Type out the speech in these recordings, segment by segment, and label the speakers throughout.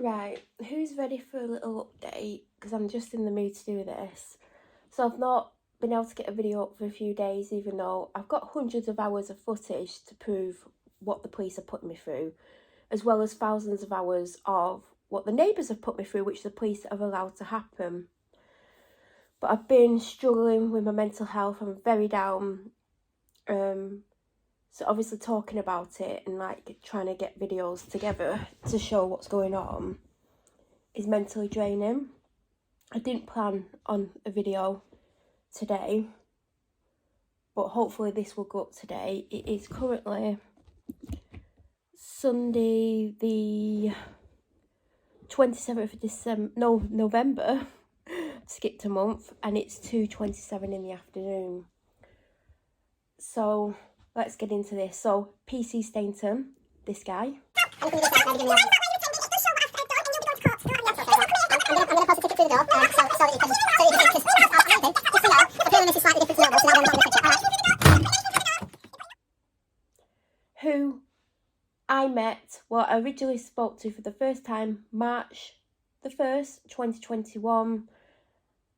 Speaker 1: Right, who's ready for a little update? Because I'm just in the mood to do this. So I've not been able to get a video up for a few days, even though I've got hundreds of hours of footage to prove what the police are putting me through, as well as thousands of hours of what the neighbours have put me through, which the police have allowed to happen. But I've been struggling with my mental health. I'm very down. So obviously talking about it and like trying to get videos together to show what's going on is mentally draining. I didn't plan on a video today, but hopefully this will go up today. It is currently Sunday the 27th of November, skipped a month, and it's 2:27 in the afternoon. So let's get into this. So PC Stainton, this guy. I'm going to post a ticket through the door, so that you can just know, appearing this is slightly different to normal, so now I'm on the picture. Who I met, well, I originally spoke to for the first time March the 1st, 2021,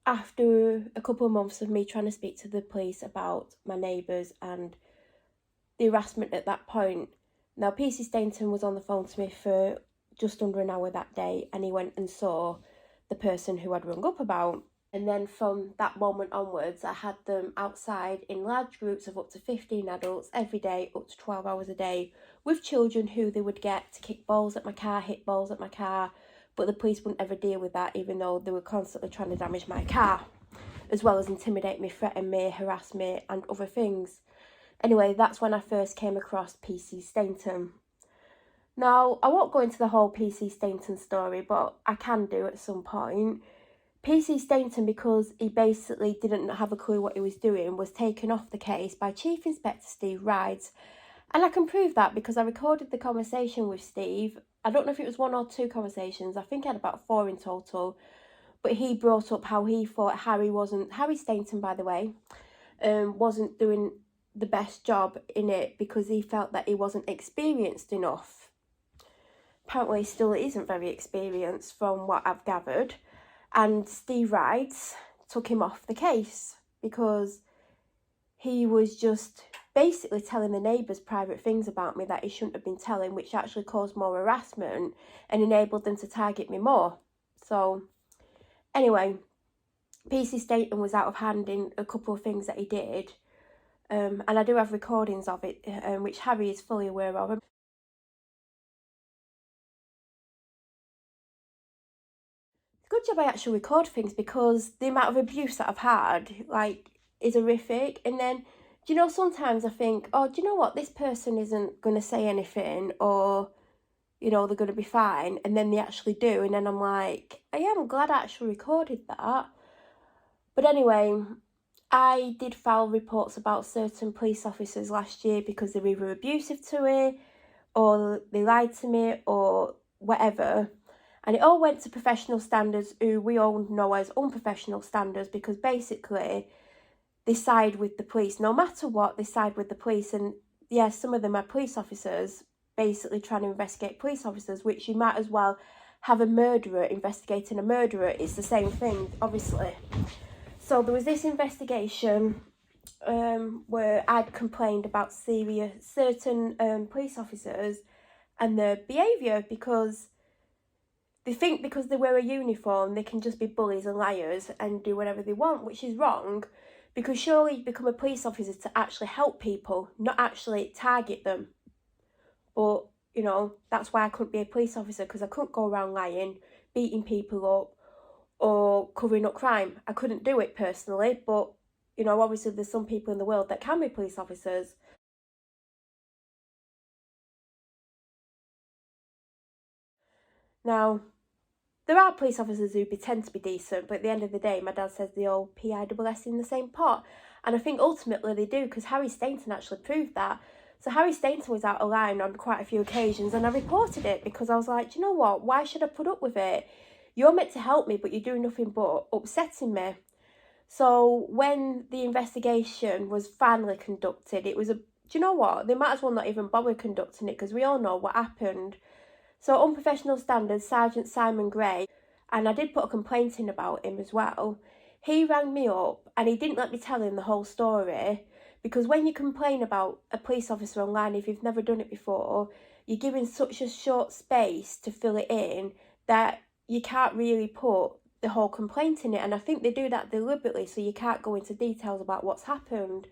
Speaker 1: after a couple of months of me trying to speak to the police about my neighbours and the harassment at that point. Now, PC Stainton was on the phone to me for just under an hour that day, and he went and saw the person who I'd rung up about. And then from that moment onwards, I had them outside in large groups of up to 15 adults every day, up to 12 hours a day, with children who they would get to kick balls at my car, hit balls at my car, but the police wouldn't ever deal with that, even though they were constantly trying to damage my car, as well as intimidate me, threaten me, harass me, and other things. Anyway, that's when I first came across PC Stainton. Now, I won't go into the whole PC Stainton story, but I can do at some point. PC Stainton, because he basically didn't have a clue what he was doing, was taken off the case by Chief Inspector Steve Rides. And I can prove that because I recorded the conversation with Steve. I don't know if it was 1 or 2 conversations. I think I had about 4 in total. But he brought up how he thought Harry Stainton, by the way, wasn't doing the best job in it because he felt that he wasn't experienced enough. Apparently he still isn't very experienced from what I've gathered. And Steve Rides took him off the case because he was just basically telling the neighbours private things about me that he shouldn't have been telling, which actually caused more harassment and enabled them to target me more. So anyway, PC Stainton was out of hand in a couple of things that he did. And I do have recordings of it, which Harry is fully aware of. Good job I actually record things because the amount of abuse that I've had, like, is horrific. And then, do you know, sometimes I think, oh, do you know what, this person isn't going to say anything, or, you know, they're going to be fine, and then they actually do, and then I'm like, I'm glad I actually recorded that. But anyway, I did file reports about certain police officers last year because they were either abusive to me, or they lied to me, or whatever. And it all went to professional standards, who we all know as unprofessional standards, because basically they side with the police. No matter what, they side with the police. And yeah, some of them are police officers basically trying to investigate police officers, which you might as well have a murderer investigating a murderer. It's the same thing, obviously. So there was this investigation where I'd complained about certain police officers and their behaviour, because they think because they wear a uniform, they can just be bullies and liars and do whatever they want, which is wrong, because surely you become a police officer to actually help people, not actually target them. But, you know, that's why I couldn't be a police officer, because I couldn't go around lying, beating people up, or covering up crime. I couldn't do it personally, but, you know, obviously there's some people in the world that can be police officers. Now, there are police officers who pretend to be decent, but at the end of the day, my dad says they all PISS in the same pot. And I think ultimately they do, because Harry Stainton actually proved that. So Harry Stainton was out of line on quite a few occasions, and I reported it because I was like, do you know what? Why should I put up with it? You're meant to help me, but you're doing nothing but upsetting me. So when the investigation was finally conducted, it was do you know what? They might as well not even bother conducting it, because we all know what happened. So unprofessional standards, Sergeant Simon Gray, and I did put a complaint in about him as well. He rang me up and he didn't let me tell him the whole story, because when you complain about a police officer online, if you've never done it before, you're given such a short space to fill it in that you can't really put the whole complaint in it. And I think they do that deliberately, so you can't go into details about what's happened.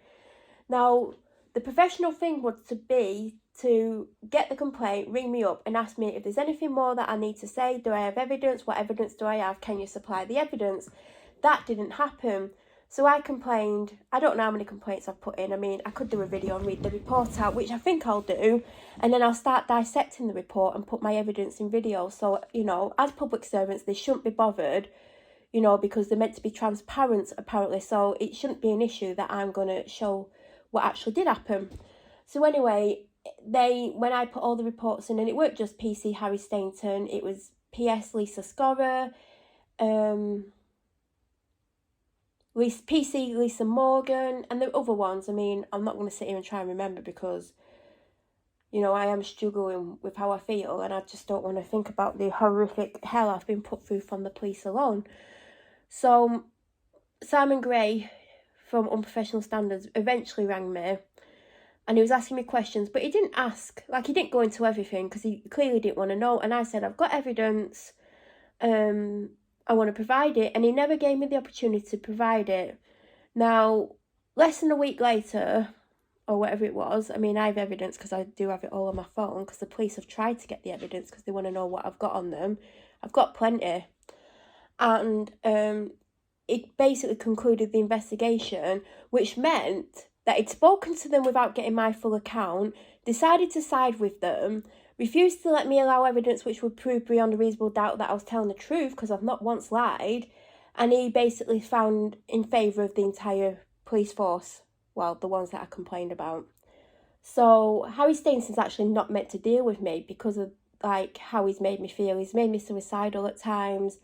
Speaker 1: Now, the professional thing would be to get the complaint, ring me up and ask me if there's anything more that I need to say. Do I have evidence? What evidence do I have? Can you supply the evidence? That didn't happen. So I complained. I don't know how many complaints I've put in. I mean, I could do a video and read the report out, which I think I'll do. And then I'll start dissecting the report and put my evidence in video. So, you know, as public servants, they shouldn't be bothered, you know, because they're meant to be transparent, apparently. So it shouldn't be an issue that I'm going to show what actually did happen. So anyway, when I put all the reports in, and it weren't just PC Harry Stainton, it was PS Lisa Scorer, PC Lisa Morgan, and the other ones. I mean, I'm not going to sit here and try and remember because, you know, I am struggling with how I feel, and I just don't want to think about the horrific hell I've been put through from the police alone. So Simon Gray from Unprofessional Standards eventually rang me, and he was asking me questions, but he didn't ask, like, he didn't go into everything because he clearly didn't want to know. And I said, I've got evidence, I want to provide it, and he never gave me the opportunity to provide it. Now, less than a week later, or whatever it was, I mean, I have evidence because I do have it all on my phone, because the police have tried to get the evidence because they want to know what I've got on them. I've got plenty. And it basically concluded the investigation, which meant that he'd spoken to them without getting my full account, decided to side with them, refused to let me allow evidence which would prove beyond a reasonable doubt that I was telling the truth, because I've not once lied, and he basically found in favour of the entire police force, well, the ones that I complained about. So Harry Stainton's actually not meant to deal with me because of, like, how he's made me feel. He's made me suicidal at times.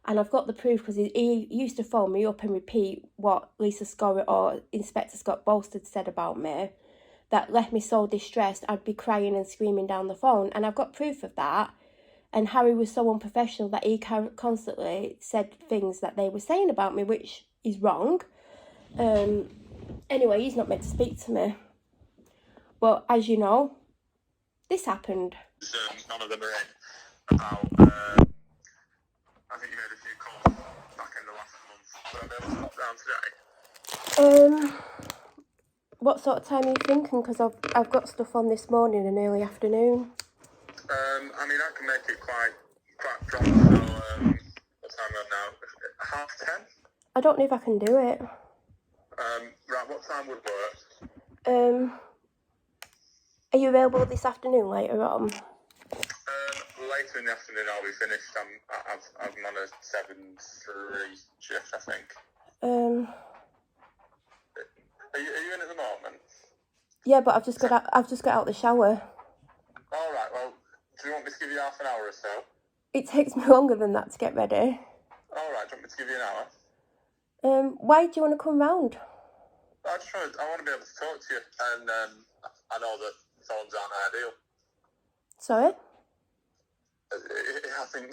Speaker 1: And I've got the proof because he used to phone me up and repeat what Lisa Scorer or Inspector Scott Bolstead said about me that left me so distressed I'd be crying and screaming down the phone. And I've got proof of that. And Harry was so unprofessional that he constantly said things that they were saying about me, which is wrong. Anyway, he's not meant to speak to me. But as you know, this happened.
Speaker 2: None of them are in about... I think you made a few calls back in the last month. Would I be able to pop down today?
Speaker 1: What sort of time are you thinking? Because I've got stuff on this morning and early afternoon.
Speaker 2: I mean, I can make it quite prompt. So, what time am I now? 10:30?
Speaker 1: I don't know if I can do it.
Speaker 2: Right, what time would work?
Speaker 1: Are you available this afternoon later on?
Speaker 2: Later in the afternoon I'll be finished. I'm on a 7-3 shift, I think. Are you in at the moment?
Speaker 1: Yeah, but I've just got out the shower.
Speaker 2: All right. Well, do you want me to give you half an hour or so?
Speaker 1: It takes me longer than that to get ready.
Speaker 2: All right. Do you want me to give you an hour?
Speaker 1: Why do you want to come round?
Speaker 2: I want to be able to talk to you, and I know that phones aren't ideal.
Speaker 1: Sorry?
Speaker 2: I think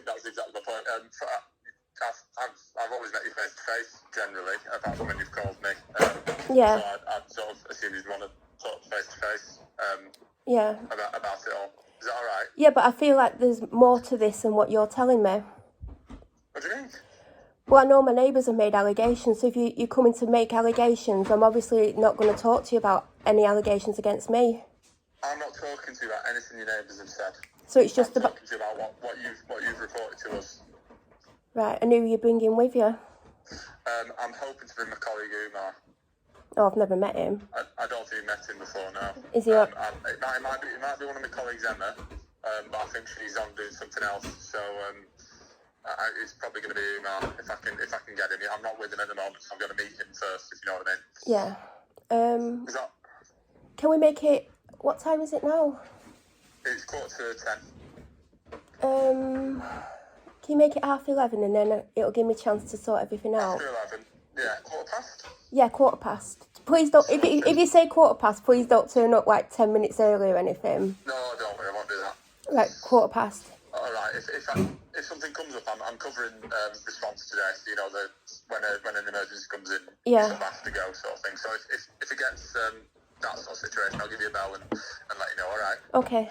Speaker 2: that's exactly the point. I've always met you face to face, generally, apart from when you've called me.
Speaker 1: Yeah.
Speaker 2: So I'd sort of assume you'd want to talk face to face.
Speaker 1: Yeah.
Speaker 2: About it all. Is that all right?
Speaker 1: Yeah, but I feel like there's more to this than what you're telling me.
Speaker 2: What do you mean?
Speaker 1: Well, I know my neighbours have made allegations, so if you're coming to make allegations, I'm obviously not going to talk to you about any allegations against me.
Speaker 2: I'm not talking to you about anything your neighbours have said.
Speaker 1: So it's just
Speaker 2: I'm talking to you about what you've reported to us.
Speaker 1: Right, and who are you bringing with you?
Speaker 2: I'm hoping to bring my colleague Umar.
Speaker 1: Oh, I've never met him.
Speaker 2: I don't think you've met him before now.
Speaker 1: Is he?
Speaker 2: It might be one of my colleagues, Emma, but I think she's on doing something else. So it's probably going to be Umar if I can get him. I'm not with him at the moment, so I'm going to meet him first. If you know what I mean.
Speaker 1: Yeah.
Speaker 2: Is that?
Speaker 1: Can we make it? What time is it now?
Speaker 2: It's 10:45.
Speaker 1: Can you make it 11:30 and then it'll give me a chance to sort everything out?
Speaker 2: 11. Yeah, 15:15.
Speaker 1: Yeah, 15:15. Please don't. If you say 15:15, please don't turn up like 10 minutes early or anything.
Speaker 2: No, don't worry, I won't do
Speaker 1: Like 1:15.
Speaker 2: All right. If something comes up, I'm covering response today. You know, when an emergency comes in,
Speaker 1: Yeah.
Speaker 2: you sort of have to go, sort of thing. So if it gets that sort of situation, I'll give you a bell and let you know. All right.
Speaker 1: Okay.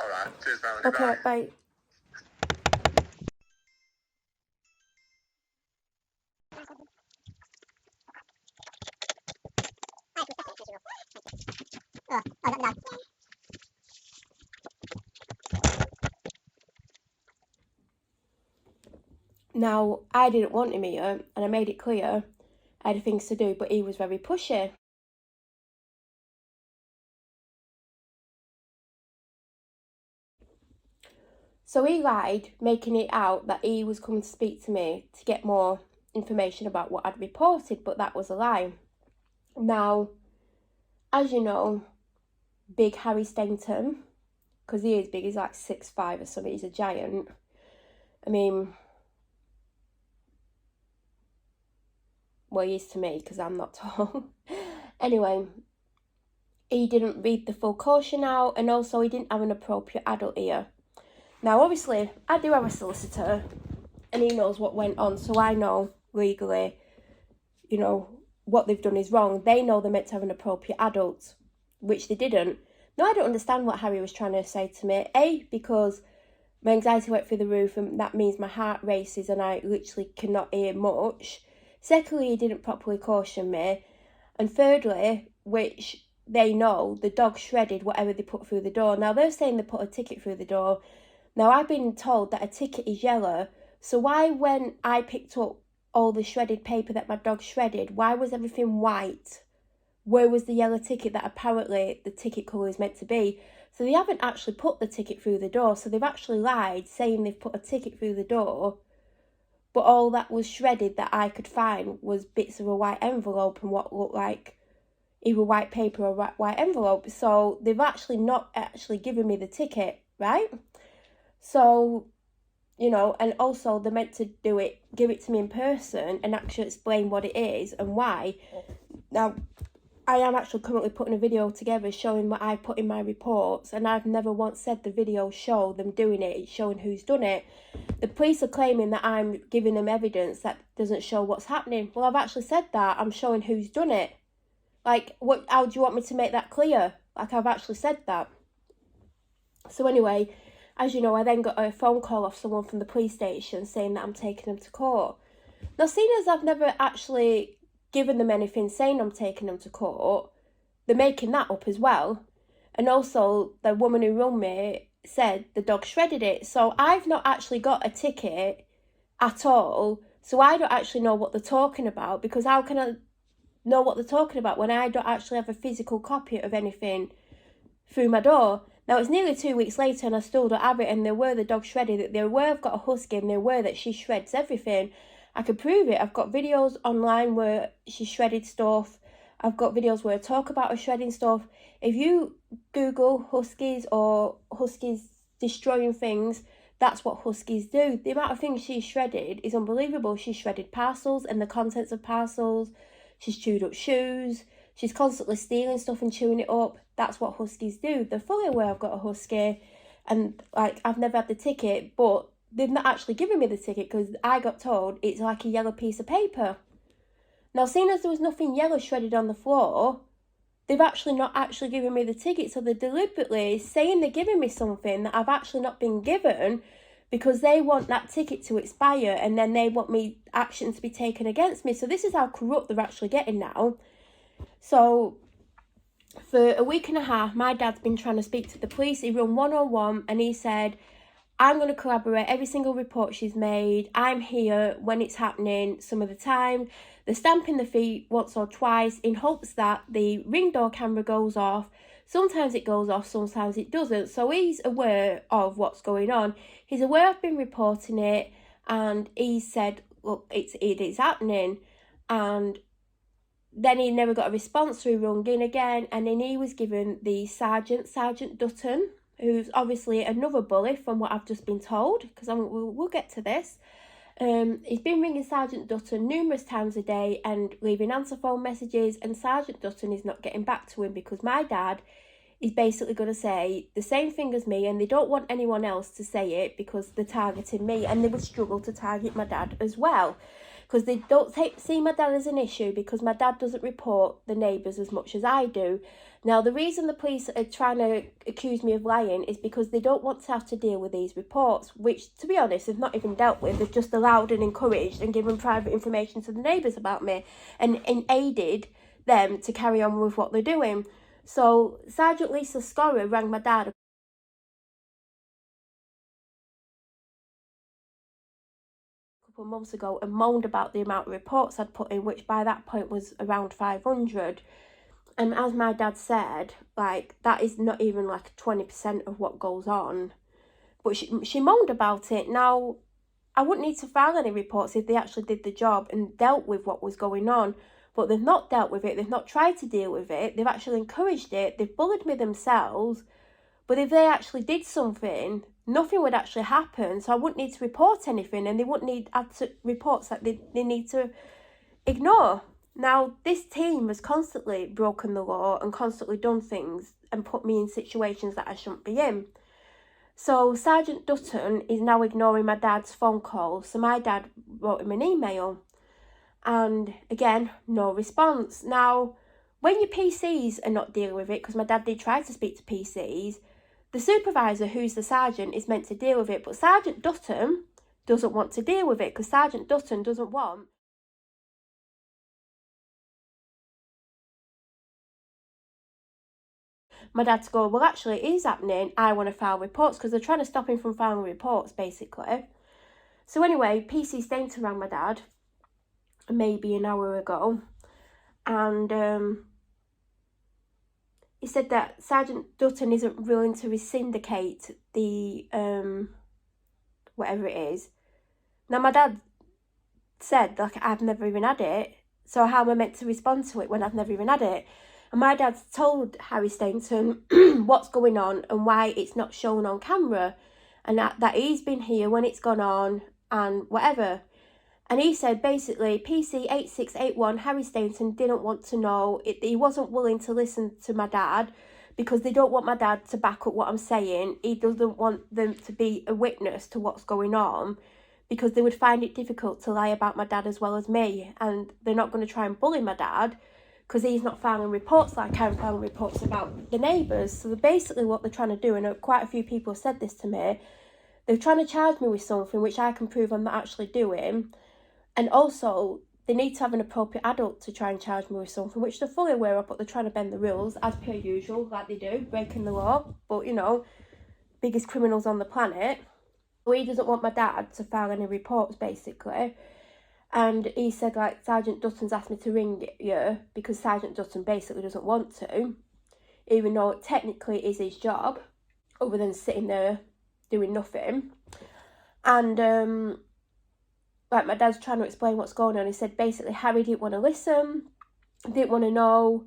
Speaker 2: All right. Cheers, Melanie.
Speaker 1: Okay, bye. Now, I didn't want him here, and I made it clear I had things to do, but he was very pushy. So he lied, making it out that he was coming to speak to me to get more information about what I'd reported, but that was a lie. Now, as you know, big Harry Stainton, because he is big, he's like 6'5" or something, he's a giant. I mean, well, he is to me, because I'm not tall. Anyway, he didn't read the full caution out, and also he didn't have an appropriate adult ear. Now, obviously, I do have a solicitor, and he knows what went on, so I know legally, you know, what they've done is wrong. They know they're meant to have an appropriate adult, which they didn't. Now, I don't understand what Harry was trying to say to me. A, because my anxiety went through the roof, and that means my heart races and I literally cannot hear much. Secondly, he didn't properly caution me. And thirdly, which they know, the dog shredded whatever they put through the door. Now, they're saying they put a ticket through the door. Now, I've been told that a ticket is yellow. So why, when I picked up all the shredded paper that my dog shredded, why was everything white? Where was the yellow ticket that apparently the ticket colour is meant to be? So they haven't actually put the ticket through the door. So they've actually lied, saying they've put a ticket through the door. But all that was shredded that I could find was bits of a white envelope and what looked like either white paper or white envelope. So they've actually not actually given me the ticket, right? So, you know, and also they're meant to give it to me in person and actually explain what it is and why. Now, I am actually currently putting a video together showing what I put in my reports, and I've never once said the video show them doing it. It's showing who's done it. The police are claiming that I'm giving them evidence that doesn't show what's happening. Well, I've actually said that. I'm showing who's done it. Like, how do you want me to make that clear? Like, I've actually said that. So anyway, as you know, I then got a phone call off someone from the police station saying that I'm taking them to court. Now, seeing as I've never actually given them anything saying I'm taking them to court, they're making that up as well. And also, the woman who rung me said the dog shredded it. So I've not actually got a ticket at all. So I don't actually know what they're talking about, because how can I know what they're talking about when I don't actually have a physical copy of anything through my door? Now, it's nearly 2 weeks later and I still don't have it, and they're aware the dog shredded it. They're aware I've got a husky, and they're aware that she shreds everything. I can prove it. I've got videos online where she shredded stuff. I've got videos where I talk about her shredding stuff. If you Google huskies or huskies destroying things, that's what huskies do. The amount of things she's shredded is unbelievable. She's shredded parcels and the contents of parcels. She's chewed up shoes. She's constantly stealing stuff and chewing it up. That's what huskies do. They're fully aware I've got a husky, and like, I've never had the ticket, but they've not actually given me the ticket because I got told it's like a yellow piece of paper. Now, seeing as there was nothing yellow shredded on the floor, they've actually not actually given me the ticket. So they're deliberately saying they're giving me something that I've actually not been given, because they want that ticket to expire and then they want me action to be taken against me. So this is how corrupt they're actually getting now. So for a week and a half, my dad's been trying to speak to the police. He run 101 and he said, I'm going to corroborate every single report she's made. I'm here when it's happening some of the time. They're stamping the feet once or twice in hopes that the ring door camera goes off. Sometimes it goes off, sometimes it doesn't. So he's aware of what's going on. He's aware I've been reporting it, and he said, look, it is happening. And then he never got a response, so he rung in again, and then he was given the Sergeant Dutton, who's obviously another bully from what I've just been told, because we'll get to this. He's been ringing Sergeant Dutton numerous times a day and leaving answer phone messages, and Sergeant Dutton is not getting back to him because my dad is basically going to say the same thing as me, and they don't want anyone else to say it because they're targeting me, and they would struggle to target my dad as well, because they don't see my dad as an issue because my dad doesn't report the neighbours as much as I do. Now, the reason the police are trying to accuse me of lying is because they don't want to have to deal with these reports, which, to be honest, they've not even dealt with. They've just allowed and encouraged and given private information to the neighbours about me and aided them to carry on with what they're doing. So Sergeant Lisa Scorer rang my dad a couple of months ago and moaned about the amount of reports I'd put in, which by that point was around 500. And as my dad said, like, that is not even like 20% of what goes on. But she moaned about it. Now, I wouldn't need to file any reports if they actually did the job and dealt with what was going on. But they've not dealt with it. They've not tried to deal with it. They've actually encouraged it. They've bullied me themselves. But if they actually did something, nothing would actually happen. So I wouldn't need to report anything, and they wouldn't need reports that they need to ignore. Now, this team has constantly broken the law and constantly done things and put me in situations that I shouldn't be in. So Sergeant Dutton is now ignoring my dad's phone calls. So my dad wrote him an email. And again, no response. Now, when your PCs are not dealing with it, because my dad did try to speak to PCs, the supervisor, who's the sergeant, is meant to deal with it. But Sergeant Dutton doesn't want to deal with it because Sergeant Dutton doesn't want my dad to go, well, actually, it is happening. I want to file reports, because they're trying to stop him from filing reports, basically. So anyway, PC Stainton rang my dad maybe an hour ago, and he said that Sergeant Dutton isn't willing to rescindicate the whatever it is. Now, my dad said, like, I've never even had it, so how am I meant to respond to it when I've never even had it? And my dad's told Harry Stainton what's going on and why it's not shown on camera, and that he's been here when it's gone on and whatever. And he said, basically, PC 8681, Harry Stainton didn't want to know. He wasn't willing to listen to my dad because they don't want my dad to back up what I'm saying. He doesn't want them to be a witness to what's going on because they would find it difficult to lie about my dad as well as me. And they're not going to try and bully my dad because he's not filing reports like I'm filing reports about the neighbours. So basically what they're trying to do, and quite a few people have said this to me, they're trying to charge me with something which I can prove I'm not actually doing. And also, they need to have an appropriate adult to try and charge me with something, which they're fully aware of, but they're trying to bend the rules, as per usual, like they do, breaking the law. But, you know, biggest criminals on the planet. So he doesn't want my dad to file any reports, basically. And he said, like, Sergeant Dutton's asked me to ring you because Sergeant Dutton basically doesn't want to, even though technically it is his job, other than sitting there doing nothing. And, like, my dad's trying to explain what's going on. He said basically Harry didn't want to listen, didn't want to know,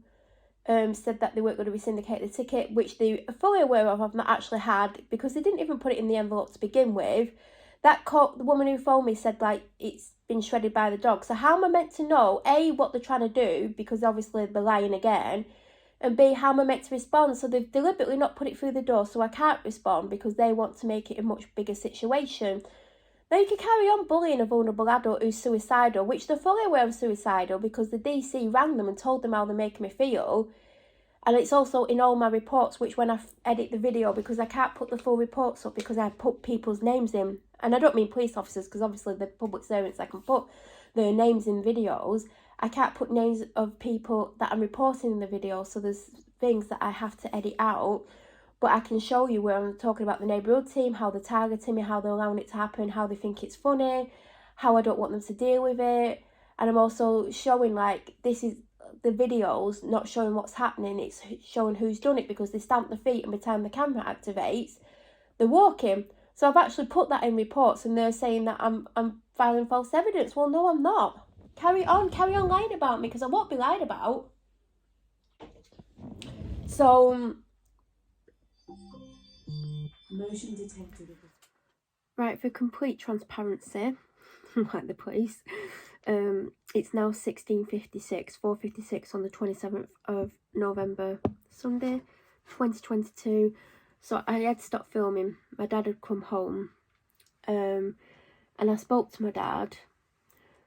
Speaker 1: said that they weren't going to rescindicate the ticket, which they are fully aware of, I've not actually had, because they didn't even put it in the envelope to begin with. The woman who phoned me said, like, it's been shredded by the dog. So how am I meant to know, A, what they're trying to do, because obviously they're lying again, and B, how am I meant to respond? So they've deliberately not put it through the door, so I can't respond because they want to make it a much bigger situation. Now, you can carry on bullying a vulnerable adult who's suicidal, which they're fully aware of suicidal because the DC rang them and told them how they're making me feel. And it's also in all my reports, which when I edit the video, because I can't put the full reports up because I put people's names in. And I don't mean police officers, because obviously they're public servants, I can put their names in videos. I can't put names of people that I'm reporting in the video, so there's things that I have to edit out. But I can show you where I'm talking about the neighbourhood team, how they're targeting me, how they're allowing it to happen, how they think it's funny, how I don't want them to deal with it. And I'm also showing, like, this is the videos, not showing what's happening, it's showing who's done it, because they stamp their feet and by the time the camera activates, they're walking. So I've actually put that in reports and they're saying that I'm filing false evidence. Well, no, I'm not. Carry on lying about me, because I won't be lied about. So... motion detected. Right, for complete transparency, like the police, it's now 16:56, 4:56 on the 27th of November, Sunday, 2022. So I had to stop filming. My dad had come home. And I spoke to my dad.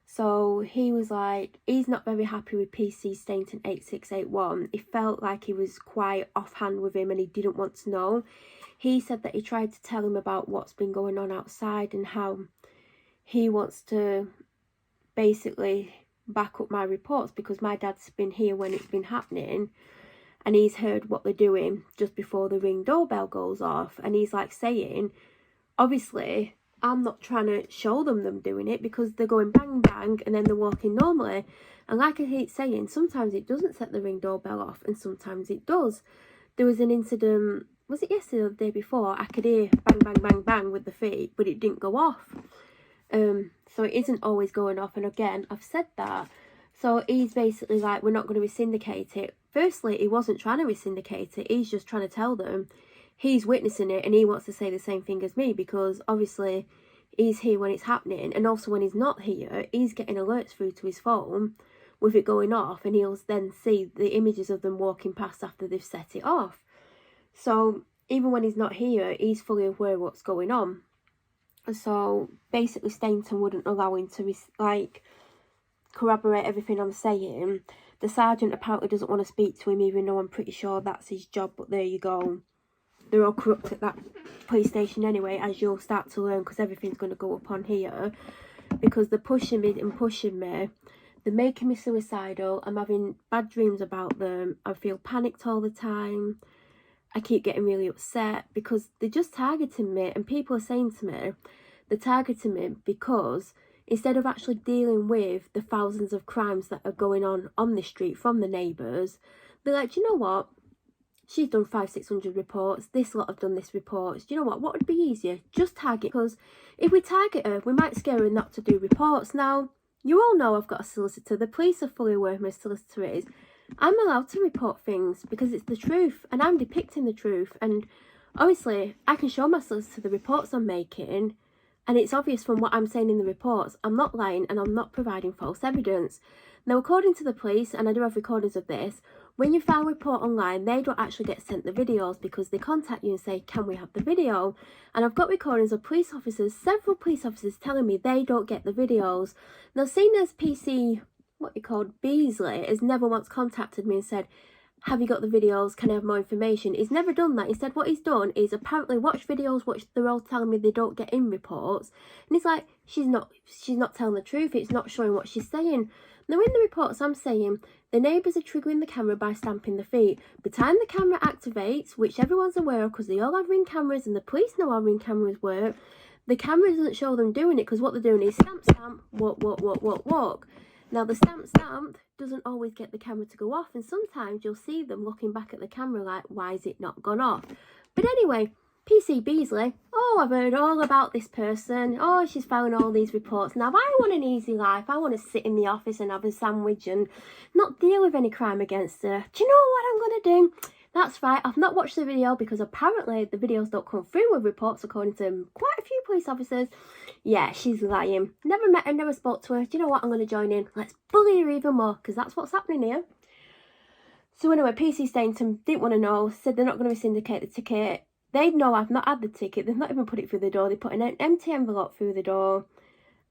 Speaker 1: So he was like, he's not very happy with PC Stainton 8681. He felt like he was quite offhand with him and he didn't want to know. He said that he tried to tell him about what's been going on outside and how he wants to basically back up my reports, because my dad's been here when it's been happening and he's heard what they're doing just before the ring doorbell goes off. And he's like saying, obviously, I'm not trying to show them doing it, because they're going bang bang and then they're walking normally. And like I keep saying, sometimes it doesn't set the ring doorbell off and sometimes it does. There was an incident, was it yesterday or the day before? I could hear bang bang bang bang with the feet, but it didn't go off. So it isn't always going off. And again, I've said that. So he's basically like, we're not going to rescindicate it. Firstly, he wasn't trying to rescindicate it. He's just trying to tell them he's witnessing it and he wants to say the same thing as me, because obviously he's here when it's happening, and also when he's not here, he's getting alerts through to his phone with it going off, and he'll then see the images of them walking past after they've set it off. So even when he's not here, he's fully aware of what's going on. So basically Stainton wouldn't allow him to corroborate everything I'm saying. The sergeant apparently doesn't want to speak to him, even though I'm pretty sure that's his job, but there you go. They're all corrupt at that police station anyway, as you'll start to learn, because everything's going to go up on here. Because they're pushing me and pushing me. They're making me suicidal. I'm having bad dreams about them. I feel panicked all the time. I keep getting really upset because they're just targeting me. And people are saying to me, they're targeting me because instead of actually dealing with the thousands of crimes that are going on the street from the neighbours, they're like, do you know what? She's done 500-600 reports. This lot have done this reports. Do you know what? What would be easier? Just target, because if we target her, we might scare her not to do reports. Now, you all know I've got a solicitor. The police are fully aware of my solicitor is. I'm allowed to report things because it's the truth and I'm depicting the truth. And obviously, I can show my solicitor the reports I'm making, and it's obvious from what I'm saying in the reports, I'm not lying and I'm not providing false evidence. Now, according to the police, and I do have recordings of this, when you file a report online, they don't actually get sent the videos because they contact you and say, can we have the video? And I've got recordings of police officers, several police officers telling me they don't get the videos. Now, seeing as PC, Beasley, has never once contacted me and said, have you got the videos? Can I have more information? He's never done that. Instead, what he's done is apparently watch videos which they're all telling me they don't get in reports. And it's like, she's not telling the truth. It's not showing what she's saying. Now, in the reports, I'm saying the neighbours are triggering the camera by stamping the feet. By the time the camera activates, which everyone's aware of because they all have ring cameras and the police know how ring cameras work, the camera doesn't show them doing it because what they're doing is stamp, stamp, walk, walk, walk, walk, walk. Now, the stamp, stamp doesn't always get the camera to go off, and sometimes you'll see them looking back at the camera like, why is it not gone off? But anyway, PC Beasley, oh, I've heard all about this person. Oh, she's found all these reports. Now, I want an easy life. I want to sit in the office and have a sandwich and not deal with any crime against her. Do you know what I'm going to do? That's right, I've not watched the video because apparently the videos don't come through with reports according to quite a few police officers. Yeah, she's lying. Never met her, never spoke to her. Do you know what? I'm going to join in. Let's bully her even more because that's what's happening here. So anyway, PC Stainton didn't want to know, said they're not going to syndicate the ticket. They know I've not had the ticket. They've not even put it through the door. They put an empty envelope through the door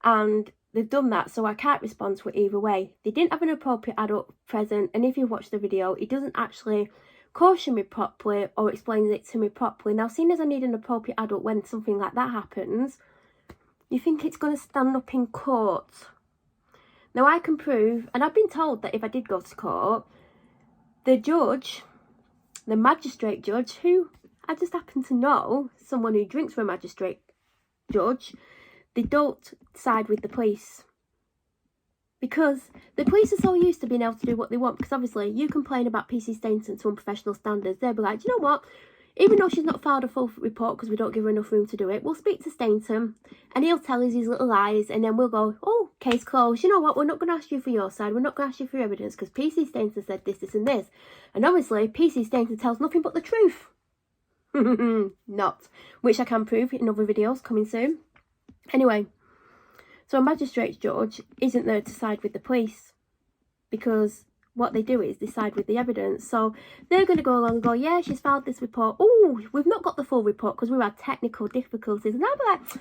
Speaker 1: and they've done that, so I can't respond to it either way. They didn't have an appropriate adult present, and if you watch the video, it doesn't actually caution me properly or explains it to me properly. Now, seeing as I need an appropriate adult when something like that happens, you think it's going to stand up in court. Now, I can prove, and I've been told that if I did go to court, the judge, the magistrate judge, who I just happen to know, someone who drinks for a magistrate judge, they don't side with the police. Because the police are so used to being able to do what they want. Because obviously, you complain about PC Stainton to unprofessional standards. They'll be like, do you know what? Even though she's not filed a full report because we don't give her enough room to do it, we'll speak to Stainton and he'll tell us his little lies, and then we'll go, oh, case closed. You know what? We're not going to ask you for your side. We're not going to ask you for evidence because PC Stainton said this, this and this. And obviously, PC Stainton tells nothing but the truth. Not. Which I can prove in other videos coming soon. Anyway. So a magistrate's judge isn't there to side with the police because what they do is they side with the evidence. So they're going to go along and go, yeah, she's filed this report. Oh, we've not got the full report because we've had technical difficulties. And I'm like,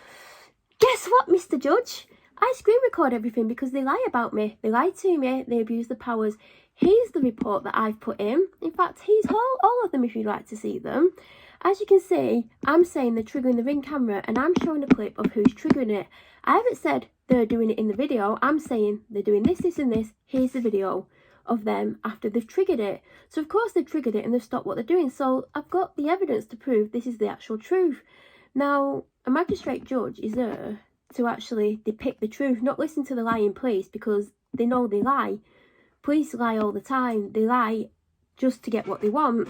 Speaker 1: guess what, Mr. Judge? I screen record everything because they lie about me. They lie to me. They abuse the powers. Here's the report that I've put in. In fact, here's all of them if you'd like to see them. As you can see, I'm saying they're triggering the Ring camera and I'm showing a clip of who's triggering it. I haven't said they're doing it in the video. I'm saying they're doing this, this and this. Here's the video of them after they've triggered it. So of course they've triggered it and they've stopped what they're doing. So I've got the evidence to prove this is the actual truth. Now, a magistrate judge is there to actually depict the truth, not listen to the lying police because they know they lie. Police lie all the time. They lie just to get what they want,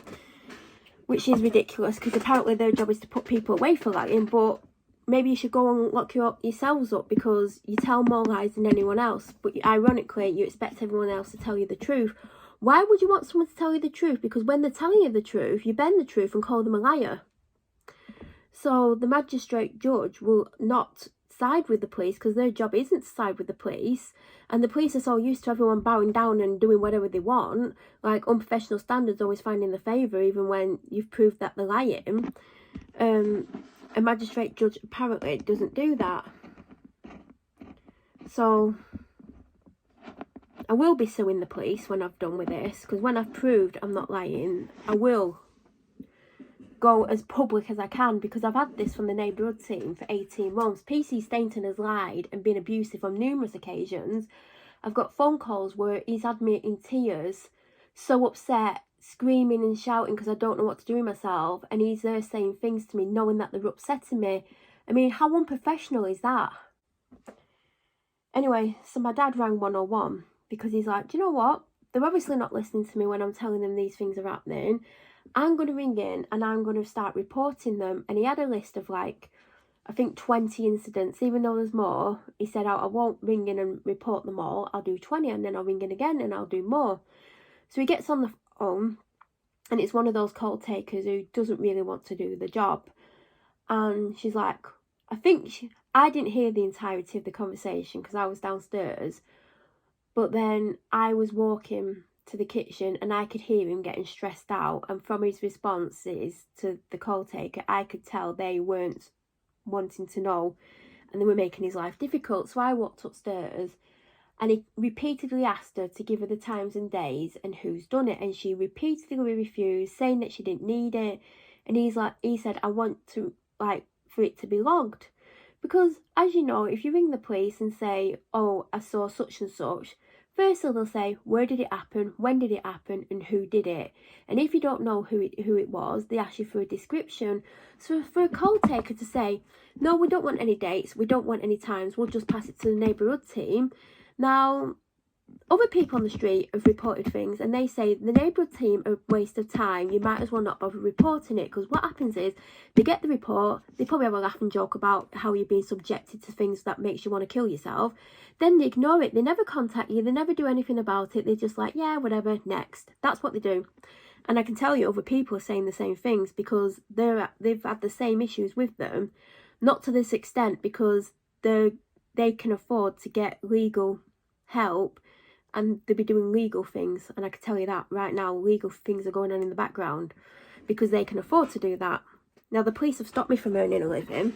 Speaker 1: which is ridiculous because apparently their job is to put people away for lying, but maybe you should go and lock yourselves up because you tell more lies than anyone else, but ironically you expect everyone else to tell you the truth. Why would you want someone to tell you the truth? Because when they're telling you the truth, you bend the truth and call them a liar. So the magistrate judge will not side with the police because their job isn't to side with the police, and the police are so used to everyone bowing down and doing whatever they want, like unprofessional standards always finding the favour even when you've proved that they're lying. A magistrate judge apparently doesn't do that. So I will be suing the police when I've done with this, because when I've proved I'm not lying, I will go as public as I can, because I've had this from the neighbourhood team for 18 months. PC Stainton has lied and been abusive on numerous occasions. I've got phone calls where he's had me in tears, so upset, screaming and shouting because I don't know what to do with myself, and he's there saying things to me knowing that they're upsetting me. I mean, how unprofessional is that? Anyway, so my dad rang 101 because he's like, do you know what? They're obviously not listening to me when I'm telling them these things are happening. I'm going to ring in and I'm going to start reporting them. And he had a list of like, I think 20 incidents, even though there's more. He said, I won't ring in and report them all. I'll do 20 and then I'll ring in again and I'll do more. So he gets on the phone and it's one of those call takers who doesn't really want to do the job. And she's like, I didn't hear the entirety of the conversation because I was downstairs. But then I was walking to the kitchen and I could hear him getting stressed out, and from his responses to the call taker I could tell they weren't wanting to know and they were making his life difficult. So I walked upstairs and he repeatedly asked her to give her the times and days and who's done it, and she repeatedly refused, saying that she didn't need it. And he said, I want to for it to be logged, because as you know, if you ring the police and say, oh, I saw such and such, firstly, they'll say, where did it happen, when did it happen, and who did it? And if you don't know who it was, they ask you for a description. So for a call taker to say, no, we don't want any dates, we don't want any times, we'll just pass it to the neighbourhood team. Now, other people on the street have reported things and they say the neighbourhood team are a waste of time, you might as well not bother reporting it, because what happens is they get the report, they probably have a laugh and joke about how you're being subjected to things that makes you want to kill yourself, then they ignore it, they never contact you, they never do anything about it, they're just like, yeah, whatever, next. That's what they do. And I can tell you other people are saying the same things because they've had the same issues with them, not to this extent, because they can afford to get legal help and they'll be doing legal things, and I can tell you that right now, legal things are going on in the background because they can afford to do that. Now the police have stopped me from earning a living,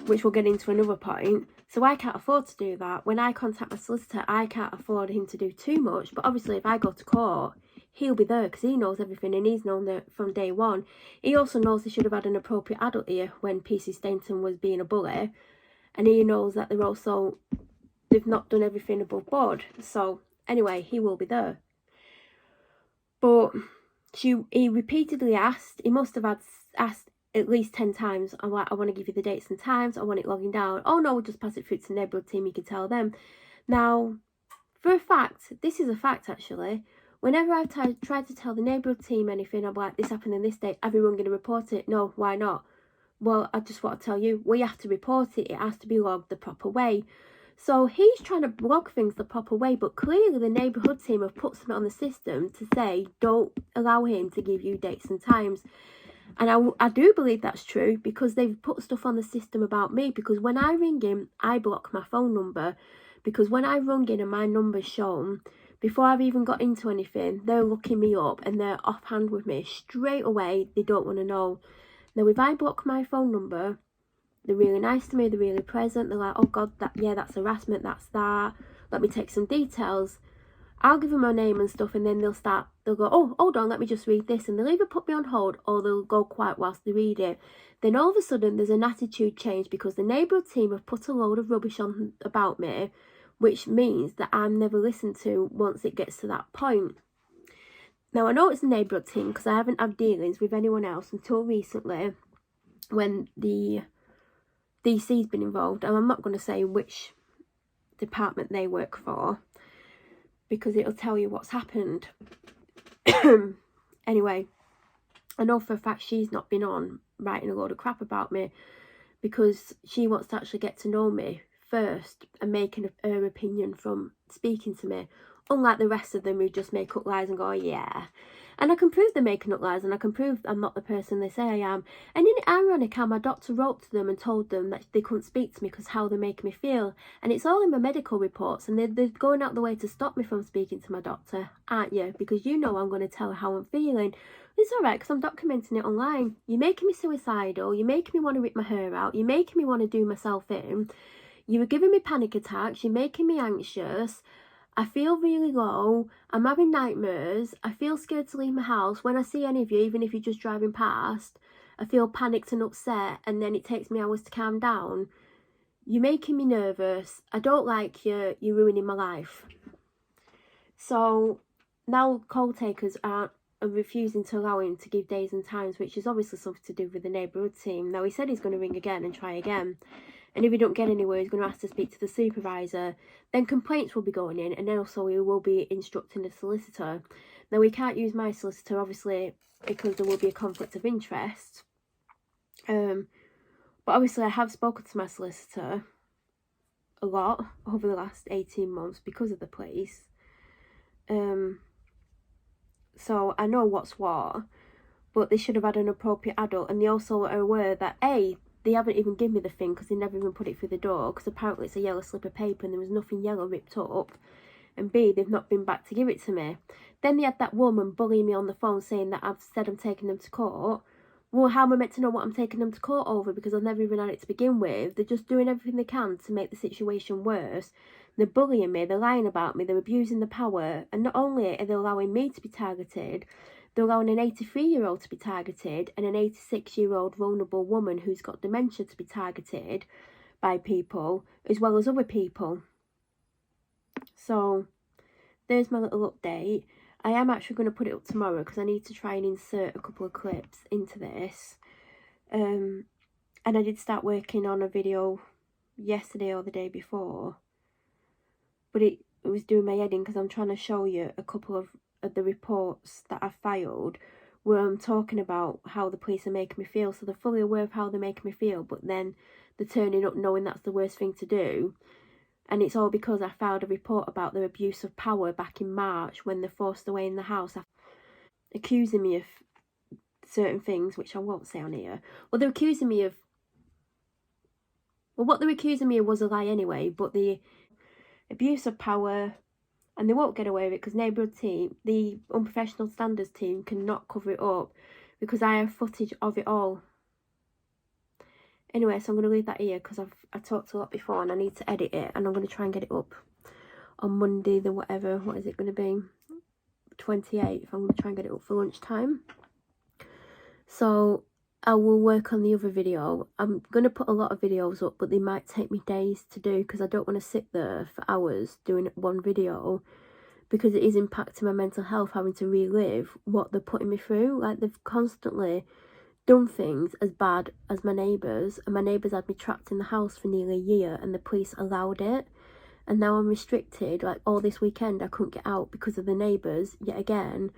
Speaker 1: which we'll get into another point, so I can't afford to do that. When I contact my solicitor, I can't afford him to do too much, but obviously if I go to court, he'll be there because he knows everything and he's known that from day one. He also knows they should have had an appropriate adult here when PC Stainton was being a bully, and he knows that they've not done everything above board. So anyway, he will be there. But he repeatedly asked, he must have asked at least 10 times, I'm like, I want to give you the dates and times, I want it logging down. Oh no, we'll just pass it through to the neighbourhood team, you can tell them. Now, for a fact, this is a fact actually, whenever I've tried to tell the neighbourhood team anything, I'm like, this happened on this date, everyone going to report it? No, why not? Well, I just want to tell you, we have to report it, it has to be logged the proper way. So he's trying to log things the proper way, but clearly the neighbourhood team have put something on the system to say, don't allow him to give you dates and times. And I do believe that's true, because they've put stuff on the system about me, because when I ring him, I block my phone number, because when I rung in and my number's shown, Before I've even got into anything, they're looking me up and they're offhand with me straight away. They don't want to know. Now, if I block my phone number, they're really nice to me, they're really present, they're like, oh God, that's harassment, that's that, let me take some details. I'll give them my name and stuff, and then they'll go, oh, hold on, let me just read this, and they'll either put me on hold or they'll go quiet whilst they read it. Then all of a sudden there's an attitude change because the neighbourhood team have put a load of rubbish on about me, which means that I'm never listened to once it gets to that point. Now, I know it's a neighbourhood team because I haven't had dealings with anyone else until recently when the DC's been involved, and I'm not going to say which department they work for because it'll tell you what's happened. Anyway, I know for a fact she's not been on writing a load of crap about me because she wants to actually get to know me first and making her opinion from speaking to me, unlike the rest of them who just make up lies and go, oh, yeah. And I can prove they're making up lies, and I can prove I'm not the person they say I am. And isn't it ironic how my doctor wrote to them and told them that they couldn't speak to me because how they make me feel? And it's all in my medical reports, and they're going out the way to stop me from speaking to my doctor, aren't you? Because you know I'm going to tell her how I'm feeling. It's alright because I'm documenting it online. You're making me suicidal, you're making me want to rip my hair out, you're making me want to do myself in, you were giving me panic attacks, you're making me anxious, I feel really low, I'm having nightmares, I feel scared to leave my house. When I see any of you, even if you're just driving past, I feel panicked and upset, and then it takes me hours to calm down. You're making me nervous, I don't like you, you're ruining my life. So now call takers are refusing to allow him to give days and times, which is obviously something to do with the neighbourhood team. Now, he said he's going to ring again and try again. And if we don't get anywhere, he's going to ask to speak to the supervisor. Then complaints will be going in, and then also we will be instructing the solicitor. Now, we can't use my solicitor, obviously, because there will be a conflict of interest. But obviously, I have spoken to my solicitor a lot over the last 18 months because of the police. So I know what's what, but they should have had an appropriate adult, and they also are aware that A, they haven't even given me the thing because they never even put it through the door because apparently it's a yellow slip of paper and there was nothing yellow ripped up, and B, they've not been back to give it to me. Then they had that woman bullying me on the phone saying that I've said I'm taking them to court. Well, how am I meant to know what I'm taking them to court over because I've never even had it to begin with? They're just doing everything they can to make the situation worse. They're bullying me, they're lying about me, they're abusing the power, and not only are they allowing me to be targeted, they're allowing an 83-year-old to be targeted and an 86-year-old vulnerable woman who's got dementia to be targeted by people, as well as other people. So, there's my little update. I am actually going to put it up tomorrow because I need to try and insert a couple of clips into this. And I did start working on a video yesterday or the day before. But it was doing my head in because I'm trying to show you a couple of the reports that I filed where I'm talking about how the police are making me feel. So they're fully aware of how they're making me feel, but then they're turning up knowing that's the worst thing to do. And it's all because I filed a report about their abuse of power back in March when they're forced away in the house, accusing me of certain things, which I won't say on here. Well, they're accusing me of... Well, what they're accusing me of was a lie anyway, but the abuse of power, and they won't get away with it because neighbourhood team, the unprofessional standards team, cannot cover it up because I have footage of it all. Anyway, so I'm going to leave that here because I talked a lot before and I need to edit it, and I'm going to try and get it up on Monday, the whatever, what is it going to be? 28th. I'm going to try and get it up for lunchtime. So I will work on the other video. I'm going to put a lot of videos up, but they might take me days to do because I don't want to sit there for hours doing one video because it is impacting my mental health having to relive what they're putting me through. Like, they've constantly done things as bad as my neighbours, and my neighbours had me trapped in the house for nearly a year and the police allowed it, and now I'm restricted. Like, all this weekend I couldn't get out because of the neighbours yet again,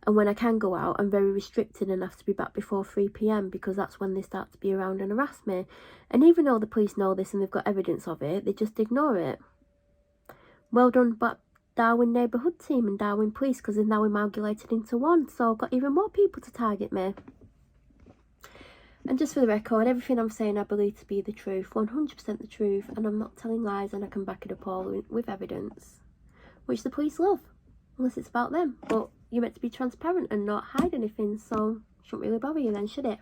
Speaker 1: and when I can go out I'm very restricted and have to be back before 3 PM because that's when they start to be around and harass me. And even though the police know this and they've got evidence of it, they just ignore it. Well done, but Darwen neighbourhood team and Darwen police, because they've now amalgamated into one, so I've got even more people to target me. And just for the record, everything I'm saying I believe to be the truth, 100% the truth, and I'm not telling lies, and I can back it up all with evidence, which the police love. unless it's about them. But you're meant to be transparent and not hide anything, so shouldn't really bother you then, should it?